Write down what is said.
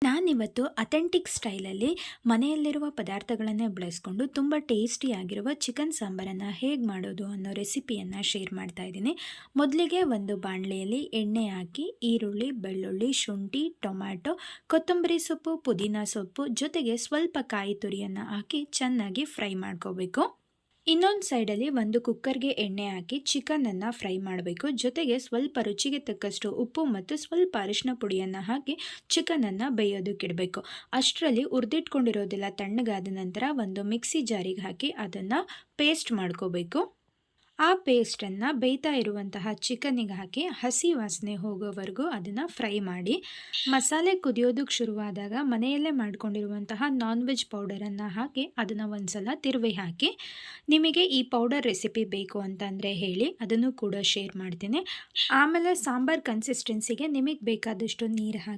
ನಾನಿವತ್ತು ಅಥೆಂಟಿಕ್ ಸ್ಟೈಲಲ್ಲಿ ಮನೆಯಲ್ಲಿರುವ ಪದಾರ್ಥಗಳನ್ನೇ ಬಳಸ್ಕೊಂಡು ತುಂಬ ಟೇಸ್ಟಿಯಾಗಿರುವ ಚಿಕನ್ ಸಾಂಬಾರನ್ನು ಹೇಗೆ ಮಾಡೋದು ಅನ್ನೋ ರೆಸಿಪಿಯನ್ನು ಶೇರ್ ಮಾಡ್ತಾ ಇದ್ದೀನಿ. ಮೊದಲಿಗೆ ಒಂದು ಬಾಣಲೆಯಲ್ಲಿ ಎಣ್ಣೆ ಹಾಕಿ ಈರುಳ್ಳಿ, ಬೆಳ್ಳುಳ್ಳಿ, ಶುಂಠಿ, ಟೊಮ್ಯಾಟೊ, ಕೊತ್ತಂಬರಿ ಸೊಪ್ಪು, ಪುದೀನ ಸೊಪ್ಪು ಜೊತೆಗೆ ಸ್ವಲ್ಪ ಕಾಯಿ ತುರಿಯನ್ನು ಹಾಕಿ ಚೆನ್ನಾಗಿ ಫ್ರೈ ಮಾಡ್ಕೋಬೇಕು. ಇನ್ನೊಂದು ಸೈಡಲ್ಲಿ ಒಂದು ಕುಕ್ಕರ್ಗೆ ಎಣ್ಣೆ ಹಾಕಿ ಚಿಕನನ್ನು ಫ್ರೈ ಮಾಡಬೇಕು. ಜೊತೆಗೆ ಸ್ವಲ್ಪ ರುಚಿಗೆ ತಕ್ಕಷ್ಟು ಉಪ್ಪು ಮತ್ತು ಸ್ವಲ್ಪ ಅರಿಶಿನ ಪುಡಿಯನ್ನು ಹಾಕಿ ಚಿಕನನ್ನು ಬೇಯೋದಕ್ಕಿಡಬೇಕು. ಅಷ್ಟರಲ್ಲಿ ಹುರಿದಿಟ್ಕೊಂಡಿರೋದೆಲ್ಲ ತಣ್ಣಗಾದ ನಂತರ ಒಂದು ಮಿಕ್ಸಿ ಜಾರಿಗೆ ಹಾಕಿ ಅದನ್ನು ಪೇಸ್ಟ್ ಮಾಡ್ಕೋಬೇಕು. ಆ ಪೇಸ್ಟನ್ನು ಬೇಯ್ತಾ ಇರುವಂತಹ ಚಿಕನ್ನಿಗೆ ಹಾಕಿ ಹಸಿ ವಾಸನೆ ಹೋಗೋವರೆಗೂ ಅದನ್ನು ಫ್ರೈ ಮಾಡಿ. ಮಸಾಲೆ ಕುದಿಯೋದಕ್ಕೆ ಶುರುವಾದಾಗ ಮನೆಯಲ್ಲೇ ಮಾಡ್ಕೊಂಡಿರುವಂತಹ ನಾನ್ ವೆಜ್ ಪೌಡರನ್ನು ಹಾಕಿ ಅದನ್ನು ಒಂದು ಸಲ ತಿರುವಿ ಹಾಕಿ. ನಿಮಗೆ ಈ ಪೌಡರ್ ರೆಸಿಪಿ ಬೇಕು ಅಂತಂದರೆ ಹೇಳಿ, ಅದನ್ನು ಕೂಡ ಶೇರ್ ಮಾಡ್ತೀನಿ. ಆಮೇಲೆ ಸಾಂಬಾರ್ ಕನ್ಸಿಸ್ಟೆನ್ಸಿಗೆ ನಿಮಗೆ ಬೇಕಾದಷ್ಟು ನೀರು ಹಾಕಿ